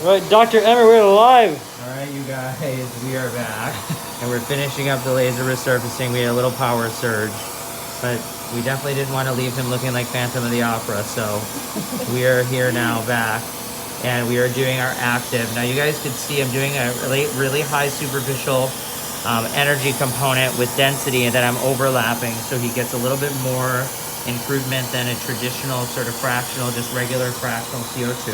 All right, Dr. Emer, we're live. All right, you guys, we are back. And we're finishing up the laser resurfacing. We had a little power surge, but we definitely didn't want to leave him looking like Phantom of the Opera. So we are here now back, and we are doing our active. Now you guys can see I'm doing a really high superficial energy component with density, and then I'm overlapping, so he gets a little bit more improvement than a traditional sort of fractional, just regular fractional CO2.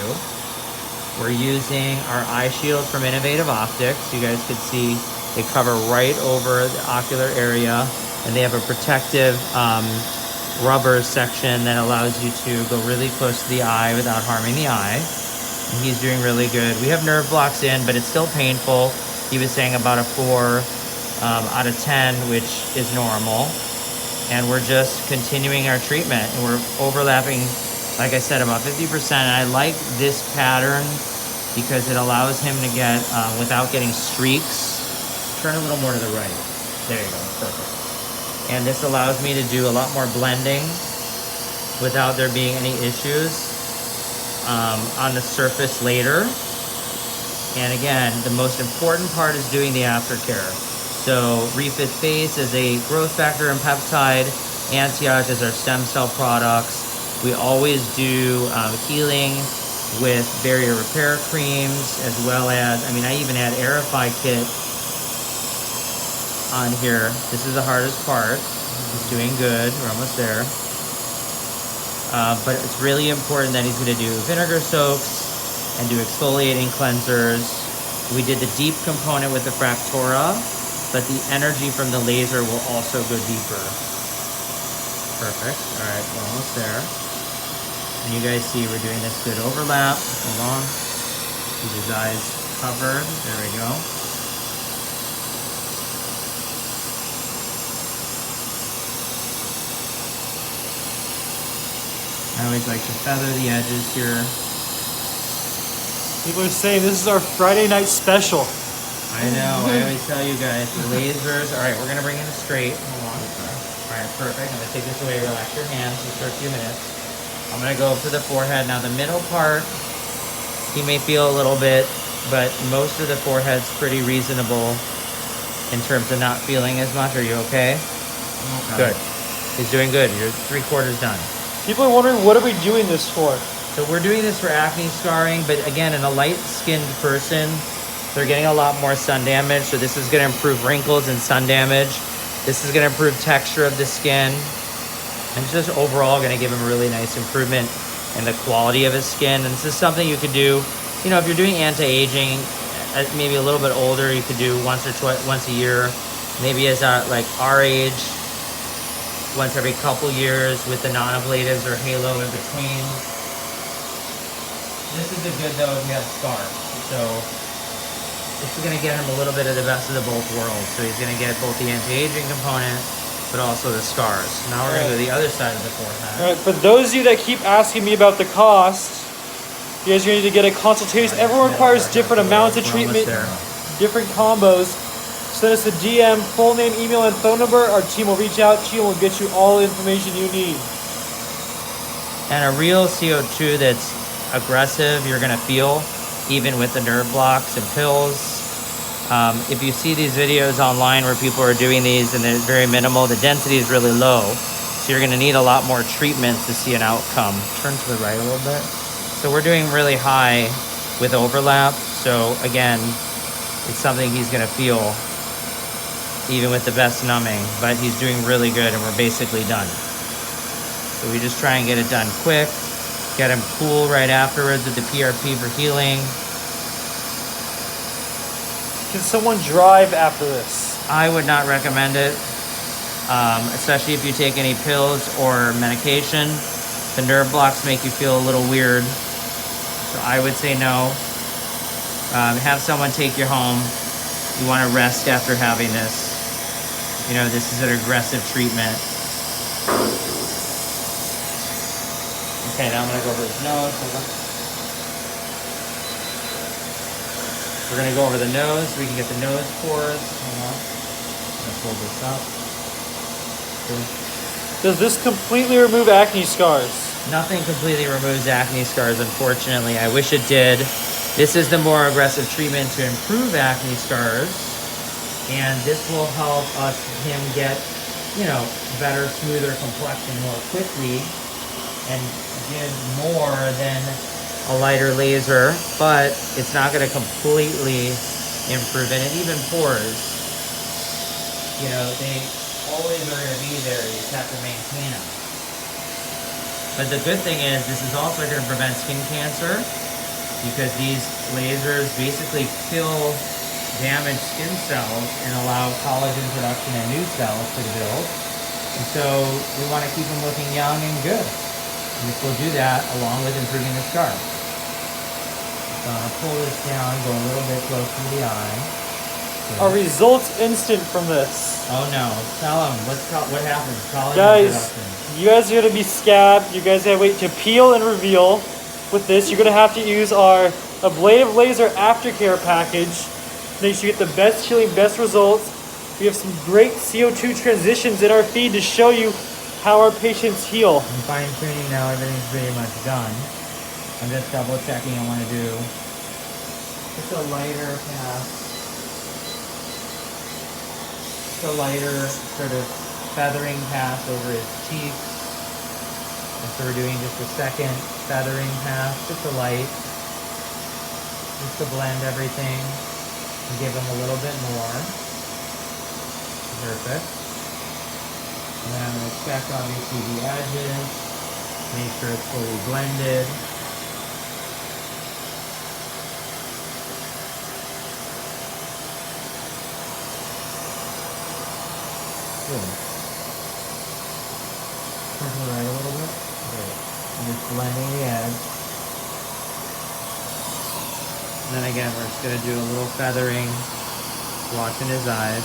We're using our eye shield from Innovative Optics. You guys can see they cover right over the ocular area, and they have a protective rubber section that allows you to go really close to the eye without harming the eye. And he's doing really good. We have nerve blocks in, but it's still painful. He was saying about a 4 out of 10, which is normal. And we're just continuing our treatment, and we're overlapping, like I said, about 50%. And I like this pattern because it allows him to get, without getting streaks. Turn a little more to the right. There you go, perfect. And this allows me to do a lot more blending without there being any issues on the surface later. And again, the most important part is doing the aftercare. So Refit Face is a growth factor and peptide. Anti-Age is our stem cell products. We always do healing with barrier repair creams, as well as, I even add Aerify kit on here. This is the hardest part. He's doing good, we're almost there. But it's really important that he's gonna do vinegar soaks and do exfoliating cleansers. We did the deep component with the Fractora, but the energy from the laser will also go deeper. Perfect, all right, we're almost there. And you guys see we're doing this good overlap. Hold on. Keep his eyes covered. There we go. I always like to feather the edges here. People are saying this is our Friday night special. I know, I always tell you guys, the lasers. All right, we're gonna bring it straight. Hold on. All right, perfect. I'm gonna take this away, relax your hands just for a few minutes. I'm gonna go for the forehead. Now the middle part, he may feel a little bit, but most of the forehead's pretty reasonable in terms of not feeling as much. Are you okay? Okay. Good. He's doing good. You're 3/4 done. People are wondering, what are we doing this for? So we're doing this for acne scarring, but again, in a light-skinned person, they're getting a lot more sun damage. So this is gonna improve wrinkles and sun damage. This is gonna improve texture of the skin. And it's just overall gonna give him a really nice improvement in the quality of his skin. And this is something you could do, if you're doing anti-aging, maybe a little bit older, you could do once a year. Maybe as like our age, once every couple years with the non-ablatives or halo in between. This is a good though if you have scars. So this is gonna get him a little bit of the best of the both worlds. So he's gonna get both the anti-aging component, but also the scars. Now we're gonna go to the other side of the forehead. All right, for those of you that keep asking me about the cost, you guys are going to need to get a consultation. Everyone requires different amounts of treatment, different combos. Send us a DM, full name, email, and phone number. Our team will reach out to you and will get you all the information you need. And a real CO2 that's aggressive, you're gonna feel, even with the nerve blocks and pills. If you see these videos online where people are doing these and they're very minimal, the density is really low. So you're gonna need a lot more treatment to see an outcome. Turn to the right a little bit. So we're doing really high with overlap. So again, it's something he's gonna feel even with the best numbing, but he's doing really good and we're basically done. So we just try and get it done quick, get him cool right afterwards with the PRP for healing. Can someone drive after this? I would not recommend it, especially if you take any pills or medication. The nerve blocks make you feel a little weird, so I would say no. Have someone take you home. You want to rest after having this. This is an aggressive treatment. Okay, now I'm going to go over his nose. We're going to go over the nose. We can get the nose pores. Hold on. I'm going to pull this up. Does this completely remove acne scars? Nothing completely removes acne scars, unfortunately. I wish it did. This is the more aggressive treatment to improve acne scars, and this will help him get, you know, better, smoother complexion more quickly and give more than a lighter laser, but it's not going to completely improve it. And even pores, you know, they always are going to be there. You just have to maintain them. But the good thing is this is also going to prevent skin cancer, because these lasers basically kill damaged skin cells and allow collagen production and new cells to build. And so we want to keep them looking young and good. And this will do that along with improving the scar. So I'm going to pull this down, go a little bit closer to the eye. Our results instant from this. Oh no, tell them, what happens? Collagen Guys, production. you guys are going to be scabbed. You guys have to wait to peel and reveal. With this, you're going to have to use our Ablative Laser Aftercare package. Make sure you get the best healing, best results. We have some great CO2 transitions in our feed to show you how our patients heal. I'm fine tuning now, everything's pretty much done. I'm just double checking. I want to do just a lighter pass. Just a lighter sort of feathering pass over his cheeks. And so we're doing just a second feathering pass, just a light, just to blend everything and give him a little bit more. Perfect. And then I'm going to check obviously the edges, make sure it's fully blended. Good. Circle right a little bit. Great. And just blending the edge. And then again, we're just going to do a little feathering, watching his eyes.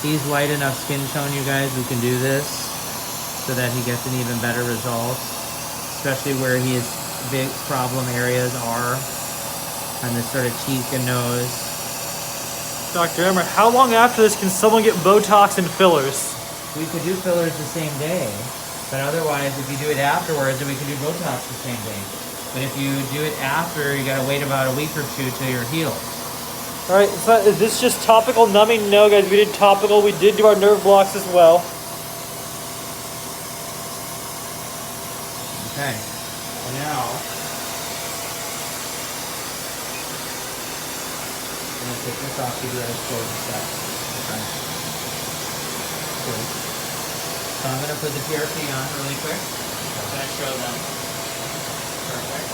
He's light enough skin tone, you guys, we can do this so that he gets an even better result, especially where his big problem areas are on this sort of cheek and nose. Dr. Emer, how long after this can someone get Botox and fillers? We could do fillers the same day, but otherwise, if you do it afterwards, then we can do Botox the same day. But if you do it after, you gotta wait about a week or two till you're healed. All right, so is this just topical numbing? No, guys, we did topical. We did do our nerve blocks as well. Okay, so now, I'm gonna take this off, give you guys close a sec. Okay. Good. So I'm gonna put the PRP on really quick. I'm gonna show them. Perfect.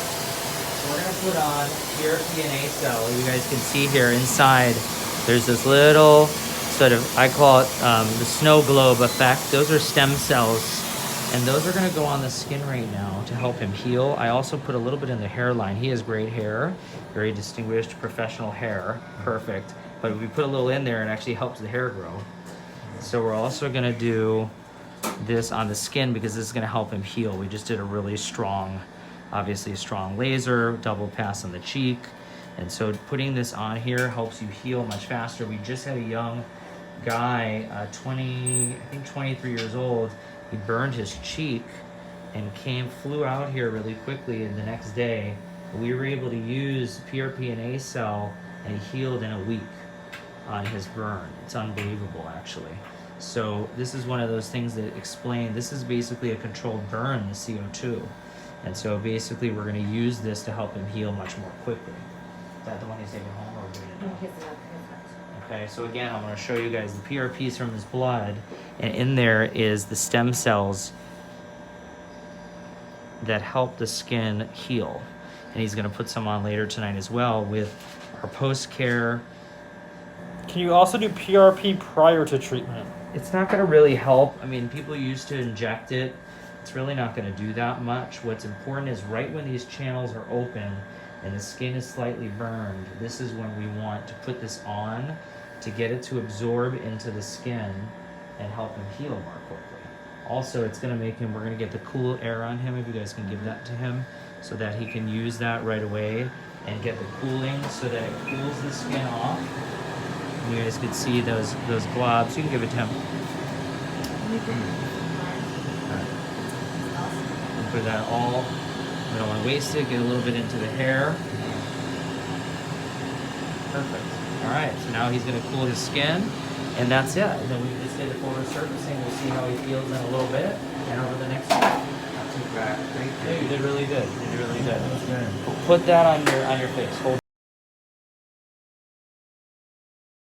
So we're gonna put on PRP and A cell. You guys can see here inside, there's this little sort of, I call it the snow globe effect. Those are stem cells. And those are gonna go on the skin right now to help him heal. I also put a little bit in the hairline. He has great hair, very distinguished professional hair, perfect. But if we put a little in there, it actually helps the hair grow. So we're also gonna do this on the skin because this is gonna help him heal. We just did a really strong, obviously a strong laser, double pass on the cheek. And so putting this on here helps you heal much faster. We just had a young guy, 23 years old. He burned his cheek and flew out here really quickly, and the next day we were able to use PRP and A cell, and he healed in a week on his burn. It's unbelievable, actually. So this is one of those things that explain, this is basically a controlled burn, the CO2. And so basically we're gonna use this to help him heal much more quickly. Is that the one he's taking home, or doing it now? Okay, so again, I'm gonna show you guys the PRPs from his blood, and in there is the stem cells that help the skin heal. And he's gonna put some on later tonight as well with our post-care. Can you also do PRP prior to treatment? It's not gonna really help. I mean, people used to inject it. It's really not gonna do that much. What's important is right when these channels are open and the skin is slightly burned, this is when we want to put this on to get it to absorb into the skin and help him heal more quickly. Also, it's gonna make him, we're gonna get the cool air on him, if you guys can give that to him, so that he can use that right away and get the cooling so that it cools the skin off. And you guys can see those globs. You can give it to him. Alright. put that all. We don't want to waste it. Get a little bit into the hair. Perfect. All right, so now he's going to cool his skin, and that's it. And then we just did the full resurfacing. We'll see how he feels in a little bit, and over the next week. Not too bad. Great. Yeah, you did really good. You did really good. That's good. Put that on your face. Hold